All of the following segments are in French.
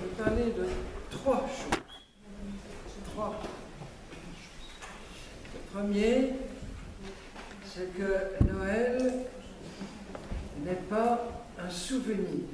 vais parler de trois choses. Le premier, c'est que Noël n'est pas un souvenir.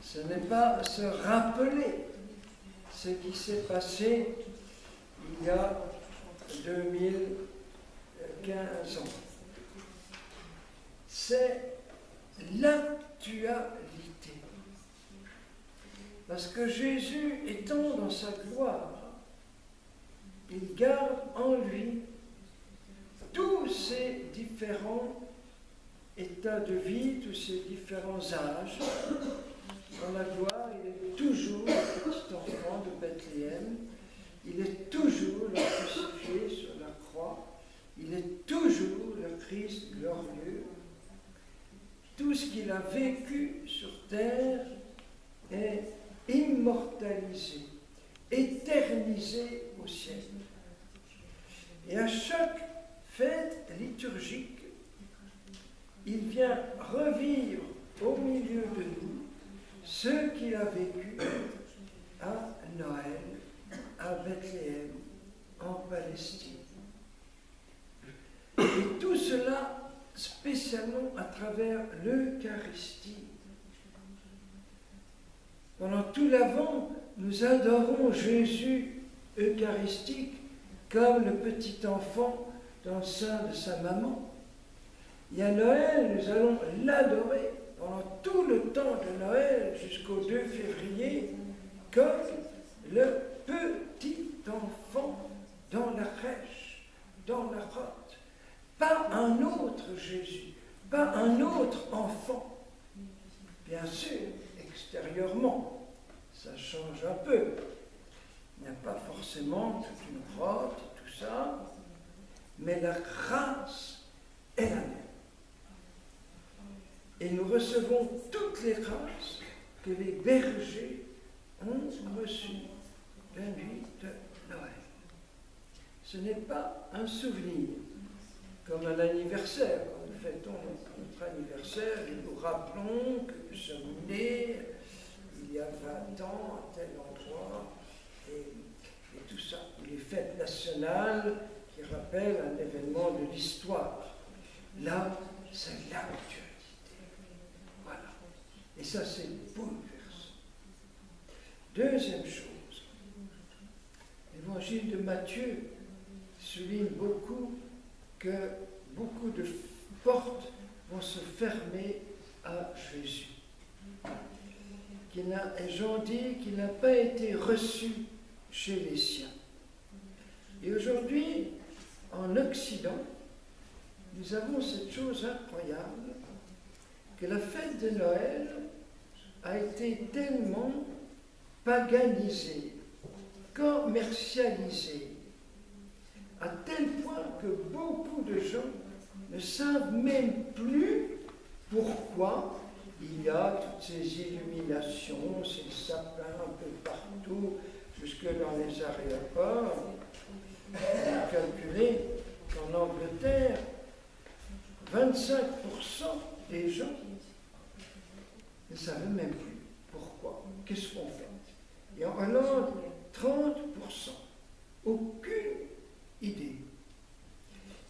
Ce n'est pas se rappeler ce qui s'est passé il y a 2015 ans. C'est l'actualité. Parce que Jésus, étant dans sa gloire, il garde en lui tous ces différents états de vie, tous ces différents âges. Dans la gloire, il est toujours le petit enfant de Bethléem, il est toujours le crucifié sur la croix, il est toujours le Christ glorieux. Tout ce qu'il a vécu sur terre est immortalisé, éternisé au ciel. Et à chaque fête liturgique, il vient revivre au milieu de nous ce qu'il a vécu à Noël, à Bethléem, en Palestine. Et tout cela spécialement à travers l'Eucharistie. Pendant tout l'Avent, nous adorons Jésus eucharistique comme le petit enfant dans le sein de sa maman. Et à Noël, nous allons l'adorer pendant tout le temps de Noël jusqu'au 2 février comme le petit enfant dans la crèche, dans la grotte. Pas un autre Jésus, pas un autre enfant. Bien sûr, extérieurement, ça change un peu. Il n'y a pas forcément toute une grotte et tout ça, mais la grâce est la même. Et nous recevons toutes les grâces que les bergers ont reçues la nuit de Noël. Ce n'est pas un souvenir, comme à l'anniversaire. Quand nous fêtons notre anniversaire, et nous rappelons que nous sommes nés il y a 20 ans à tel endroit, et tout ça. Ou les fêtes nationales qui rappellent un événement de l'histoire. Là, c'est l'actualité. Voilà. Et ça, c'est bouleversant. Deuxième chose, l'évangile de Matthieu souligne beaucoup que beaucoup de portes vont se fermer à Jésus. Et Jean dit qu'il n'a pas été reçu chez les siens. Et aujourd'hui, en Occident, nous avons cette chose incroyable que la fête de Noël a été tellement paganisée, commercialisée, à tel point que beaucoup de gens ne savent même plus pourquoi il y a toutes ces illuminations, ces sapins un peu partout, jusque dans les aéroports. On a calculé qu'en Angleterre, 25% des gens ne savaient même plus pourquoi, qu'est-ce qu'on fait. Et en Hollande, 30%, aucune idée.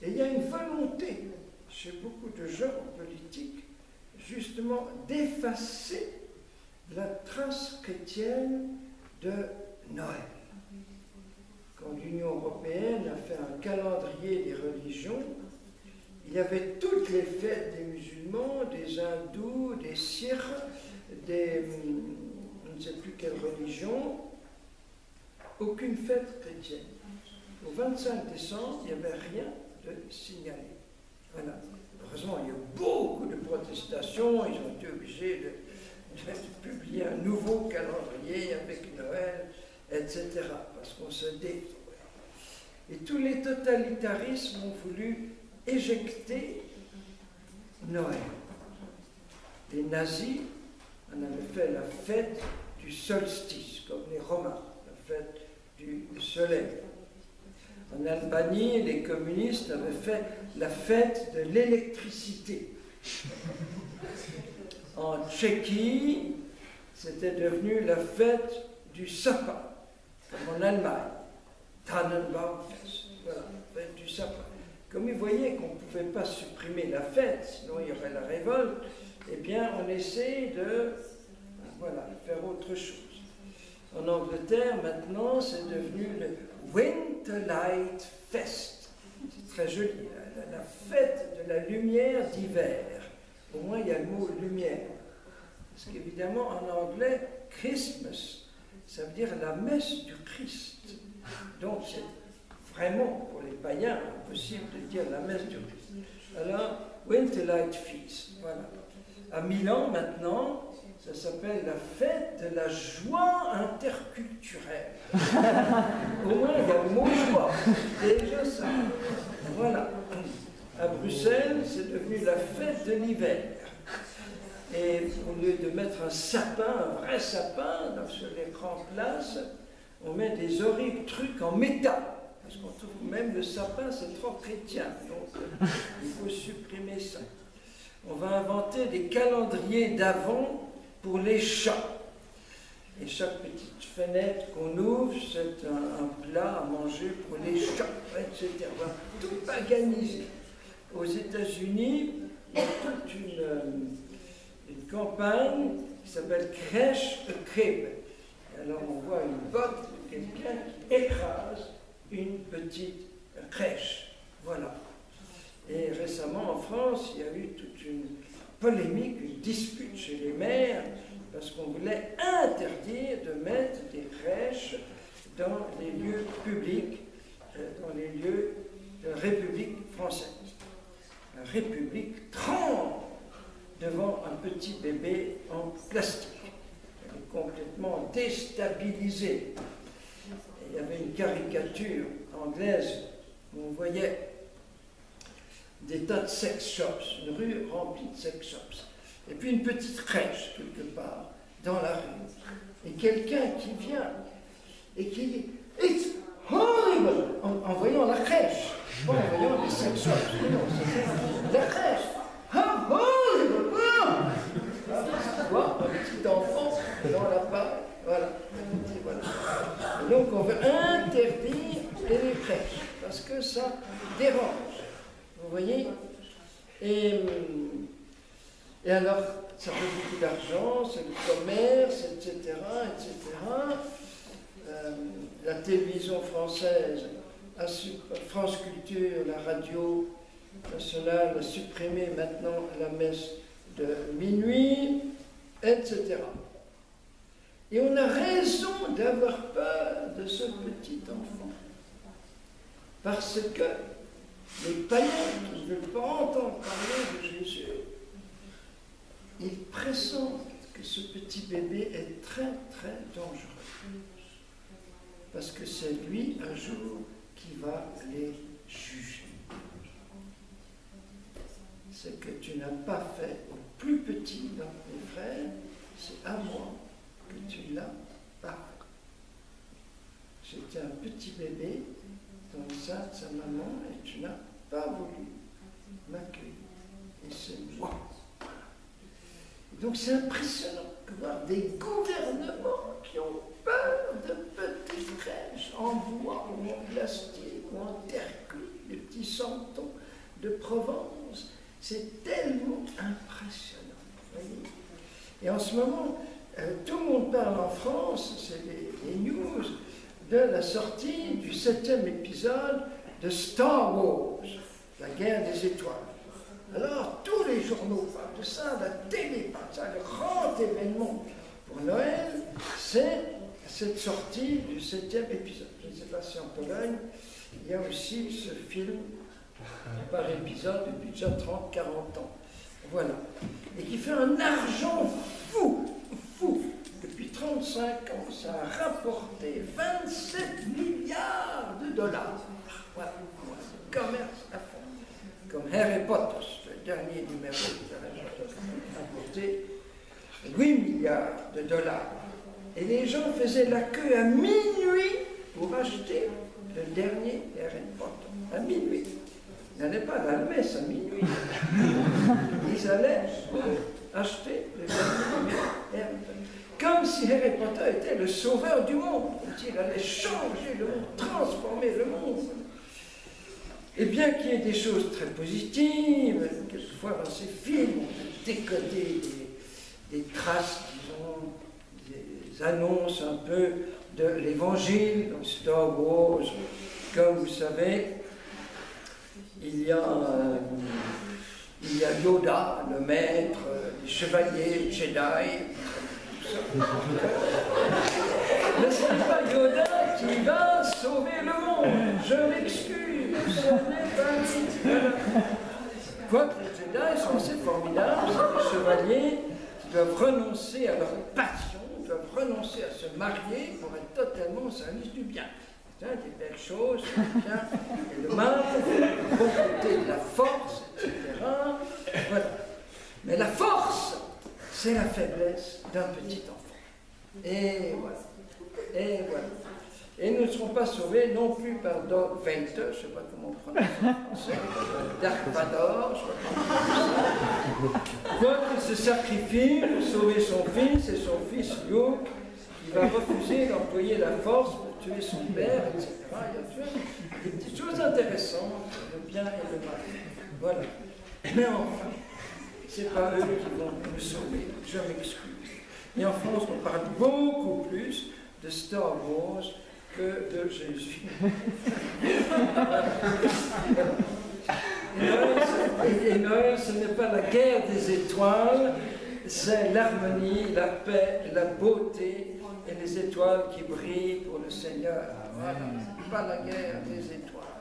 Et il y a une volonté chez beaucoup de gens politiques justement d'effacer la trace chrétienne de Noël. Quand l'Union européenne a fait un calendrier des religions, il y avait toutes les fêtes des musulmans, des hindous, des sikhs, des je ne sais plus quelle religion, aucune fête chrétienne. Au 25 décembre, il n'y avait rien de signalé. Voilà. Heureusement, il y a eu beaucoup de protestations, ils ont été obligés de publier un nouveau calendrier avec Noël, etc. Parce qu'on se détruit. Et tous les totalitarismes ont voulu éjecter Noël. Les nazis en avaient fait la fête du solstice, comme les Romains, la fête du soleil. En Albanie, les communistes avaient fait la fête de l'électricité. En Tchéquie, c'était devenu la fête du sapin, comme en Allemagne. Tannenbaumfest, voilà, fête du sapin. Comme ils voyaient qu'on ne pouvait pas supprimer la fête, sinon il y aurait la révolte, eh bien on essaie de faire autre chose. En Angleterre, maintenant, c'est devenu le Winterlight Fest. C'est très joli, la fête de la lumière d'hiver. Au moins, il y a le mot lumière. Parce qu'évidemment, en anglais, Christmas, ça veut dire la messe du Christ. Donc, c'est vraiment, pour les païens, impossible de dire la messe du Christ. Alors, Winterlight Feast, voilà. À Milan, maintenant, ça s'appelle la fête de la joie interculturelle. Au moins, il y a le mot joie. Déjà ça. Voilà. À Bruxelles, c'est devenu la fête de l'hiver. Et au lieu de mettre un sapin, un vrai sapin, sur les grandes places, on met des horribles trucs en métal. Parce qu'on trouve même le sapin, c'est trop chrétien. Donc, il faut supprimer ça. On va inventer des calendriers d'Avent pour les chats. Et chaque petite fenêtre qu'on ouvre, c'est un plat à manger pour les chats, etc. On va tout paganiser. Aux États-Unis, il y a toute une campagne qui s'appelle Crash a Crib. Alors on voit une botte de quelqu'un qui écrase une petite crèche. Voilà. Et récemment en France, il y a eu toute une polémique, une dispute chez les maires, parce qu'on voulait interdire de mettre des crèches dans les lieux publics, dans les lieux de la République française. La République tremble devant un petit bébé en plastique. Elle est complètement déstabilisée. Et il y avait une caricature anglaise où on voyait des tas de sex shops, une rue remplie de sex shops, et puis une petite crèche quelque part dans la rue, et quelqu'un qui vient et qui dit « It's horrible !» en voyant la crèche, pas en voyant les sex shops, non, c'est la crèche. « How horrible !» Tu vois, un petit enfant dans la paille, voilà. Et donc on veut interdire les crèches, parce que ça dérange. Vous voyez? Et alors, ça fait beaucoup d'argent, c'est le commerce, etc., etc. La télévision française, France Culture, la radio nationale a supprimé maintenant la messe de minuit, etc. Et on a raison d'avoir peur de ce petit enfant. Parce que les païens qui ne veulent pas entendre parler de Jésus, ils pressentent que ce petit bébé est très très dangereux. Parce que c'est lui un jour qui va les juger. Ce que tu n'as pas fait au plus petit dans tes frères, c'est à moi que tu l'as pas fait. J'étais un petit bébé dans le sein de sa maman et tu n'as pas voulu m'accueillir. Et c'est moi. Donc c'est impressionnant de voir des gouvernements qui ont peur de petites crèches en bois ou en plastique ou en terre cuite, des petits santons de Provence. C'est tellement impressionnant. Voyez. Et en ce moment, tout le monde parle en France, c'est les news, de la sortie du 7e épisode de Star Wars, la guerre des étoiles. Alors, tous les journaux parlent de ça, la télé parle de ça, le grand événement pour Noël, c'est cette sortie du 7e épisode. Je ne sais pas si en Pologne, il y a aussi ce film par épisode depuis déjà 30-40 ans. Voilà. Et qui fait un argent fou. Depuis 35 ans, ça a rapporté 27 milliards de dollars. Voilà. Commerce à fond. Comme Harry Potter, le dernier numéro qui a rapporté 8 milliards de dollars. Et les gens faisaient la queue à minuit pour acheter le dernier Harry Potter, à minuit. Ils n'allaient pas à la messe à minuit. Ils allaient acheter le dernier Harry Potter. Comme si Harry Potter était le sauveur du monde. Il allait changer le monde, transformer le monde. Et bien qu'il y ait des choses très positives, quelquefois dans ces films, on peut décoder des traces, disons, des annonces un peu de l'évangile, dans Star Wars. Comme vous savez, il y a Yoda, le maître, les chevaliers Jedi, tout ça. Mais ce n'est pas Yoda qui va sauver le monde. Je m'excuse, ce n'est pas lui. Voilà. Quoique les Jedi sont assez formidables, c'est des chevaliers qui doivent renoncer à leur passion, doivent renoncer à se marier pour être totalement au service du bien. Des belles choses, le bien et le mal, le bon côté de la force, etc. Voilà. Mais la force, c'est la faiblesse d'un petit enfant. Et voilà. Et voilà. Et nous ne serons pas sauvés non plus par Darth Vader, je ne sais pas comment on prononce en français, Darth Vador, je ne sais pas comment. Quoiqu'il se sacrifie pour sauver son fils, et son fils Luke, qui va refuser d'employer la force pour tuer son père, etc. Il y a des petites choses intéressantes, le bien et le mal. Voilà. Mais enfin, ce n'est pas eux qui vont nous sauver, je m'excuse. Et en France, on parle beaucoup plus de Star Wars que de Jésus. Et Noël, ce n'est pas la guerre des étoiles, c'est l'harmonie, la paix, la beauté et les étoiles qui brillent pour le Seigneur. Voilà. Pas la guerre des étoiles.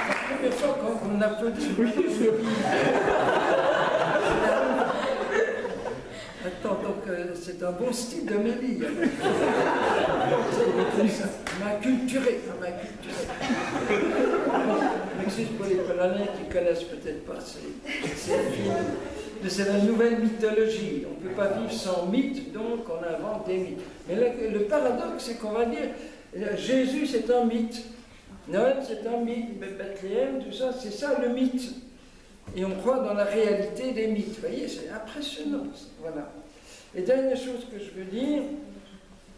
La première fois qu'on applaudit. Attends, donc c'est un bon style d'Amélie. Ça m'a culturé, Je m'excuse pour les Polonais qui ne connaissent peut-être pas ces films. Mais c'est la nouvelle mythologie. On ne peut pas vivre sans mythe, donc on invente des mythes. Mais le paradoxe, c'est qu'on va dire, Jésus c'est un mythe, Noël c'est un mythe, Bethléem, tout ça, c'est ça le mythe. Et on croit dans la réalité des mythes. Vous voyez, c'est impressionnant. Voilà. Et dernière chose que je veux dire,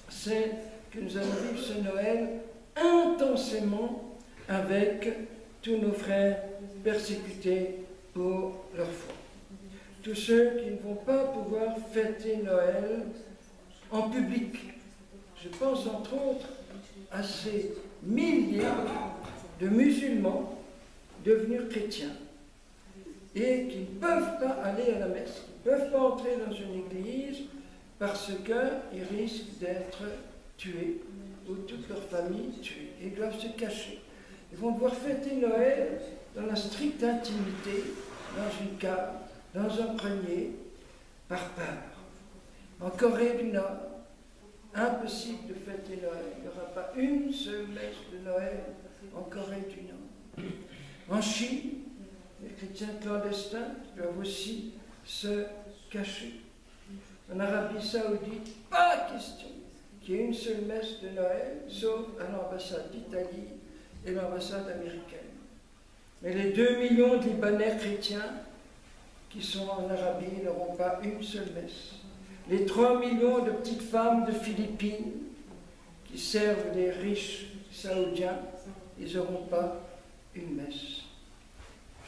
c'est que nous allons vivre ce Noël intensément avec tous nos frères persécutés pour leur foi. Tous ceux qui ne vont pas pouvoir fêter Noël en public. Je pense entre autres à ces milliers de musulmans devenus chrétiens et qui ne peuvent pas aller à la messe, qui ne peuvent pas entrer dans une église parce qu'ils risquent d'être tués ou toute leur famille tuée. Ils doivent se cacher. Ils vont devoir fêter Noël dans la stricte intimité, dans une cave, dans un grenier, par peur. En Corée du Nord, impossible de fêter Noël. Il n'y aura pas une seule messe de Noël en Corée du Nord. En Chine, les chrétiens clandestins doivent aussi se cacher. En Arabie Saoudite, pas question qu'il y ait une seule messe de Noël, sauf à l'ambassade d'Italie et l'ambassade américaine. Mais les 2 millions de Libanais chrétiens qui sont en Arabie n'auront pas une seule messe. Les 3 millions de petites femmes de Philippines qui servent les riches saoudiens, ils n'auront pas une messe.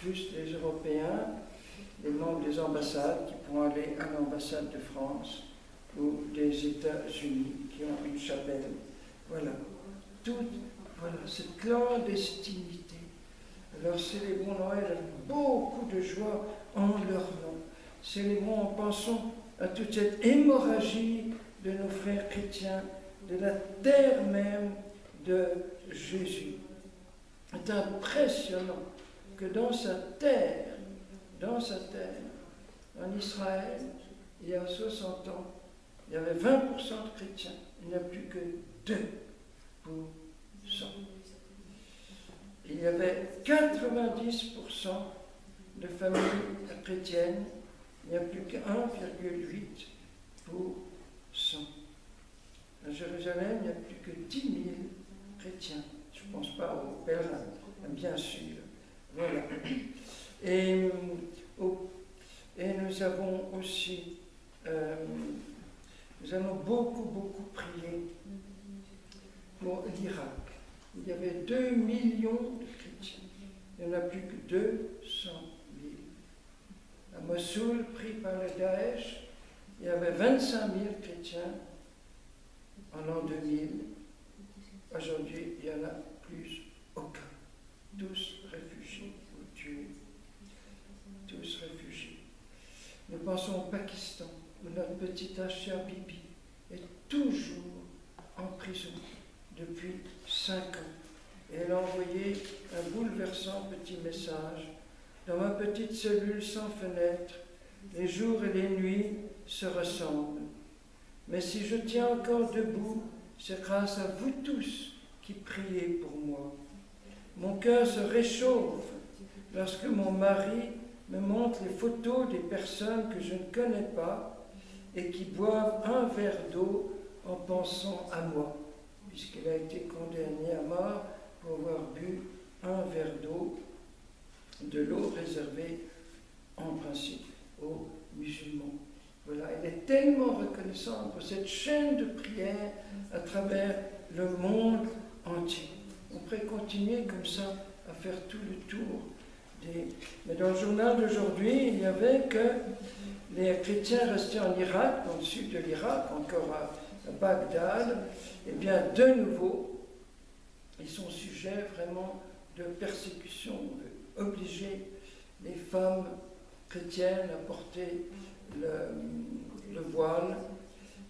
Juste les Européens, les membres des ambassades qui pourront aller à l'ambassade de France ou des États-Unis qui ont une chapelle. Voilà. Voilà, cette clandestinité. Alors célébrons Noël avec beaucoup de joie en leur nom. Célébrons en pensant à toute cette hémorragie de nos frères chrétiens, de la terre même de Jésus. C'est impressionnant que dans sa terre, en Israël, il y a 60 ans, il y avait 20% de chrétiens. Il n'y a plus que 2%. Il y avait 90% de familles chrétiennes. Il n'y a plus qu'1,8 pour 100. À Jérusalem, il n'y a plus que 10 000 chrétiens. Je ne pense pas aux pèlerins, bien sûr. Voilà. Et nous avons aussi, nous avons beaucoup prié pour l'Irak. Il y avait 2 millions de chrétiens. Il n'y en a plus que 200 000. À Mossoul, pris par le Daesh, il y avait 25 000 chrétiens en l'an 2000. Aujourd'hui, il n'y en a plus aucun. Tous réfugiés ou tués. Tous réfugiés. Nous pensons au Pakistan, où notre petite Asha Bibi est toujours en prison depuis 5 ans. Et elle a envoyé un bouleversant petit message. Dans ma petite cellule sans fenêtre, les jours et les nuits se ressemblent. Mais si je tiens encore debout, c'est grâce à vous tous qui priez pour moi. Mon cœur se réchauffe lorsque mon mari me montre les photos des personnes que je ne connais pas et qui boivent un verre d'eau en pensant à moi, puisqu'elle a été condamnée à mort pour avoir bu un verre d'eau, de l'eau réservée en principe aux musulmans. Voilà, elle est tellement reconnaissante pour cette chaîne de prière à travers le monde entier. On pourrait continuer comme ça à faire tout le tour des... Mais dans le journal d'aujourd'hui, il n'y avait que les chrétiens restés en Irak, dans le sud de l'Irak, encore à Bagdad. Eh bien, de nouveau, ils sont sujets vraiment de persécution. On veut obliger les femmes chrétiennes à porter le voile.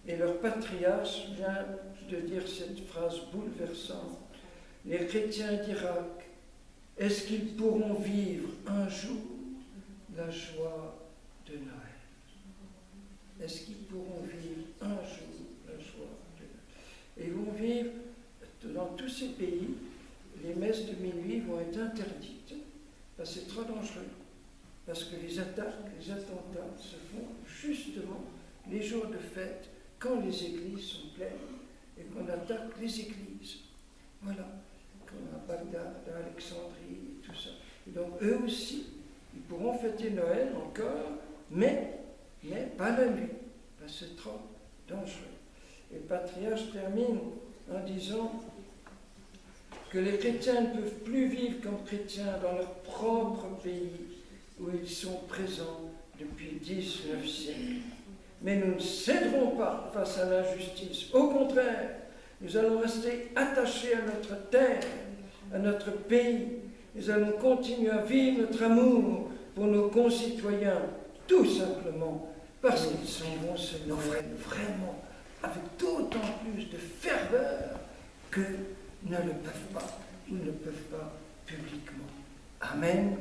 Et leur patriarche vient de dire cette phrase bouleversante. Les chrétiens d'Irak, est-ce qu'ils pourront vivre un jour la joie de Noël? Est-ce qu'ils pourront vivre un jour la joie de Noël? Et ils vont vivre, dans tous ces pays, les messes de minuit vont être interdites, parce que c'est trop dangereux. Parce que les attaques, les attentats se font justement les jours de fête, quand les églises sont pleines, et qu'on attaque les églises. Voilà, comme à Bagdad, à Alexandrie, et tout ça. Et donc eux aussi, ils pourront fêter Noël encore, mais pas la nuit, parce que c'est trop dangereux. Et le patriarche termine en disant que les chrétiens ne peuvent plus vivre comme chrétiens dans leur propre pays où ils sont présents depuis 19 siècles. Mais nous ne céderons pas face à l'injustice. Au contraire, nous allons rester attachés à notre terre, à notre pays. Nous allons continuer à vivre notre amour pour nos concitoyens, tout simplement parce qu'ils s'en vont se Noël vraiment avec d'autant plus de ferveur que ne le peuvent pas ou ne peuvent pas publiquement. Amen.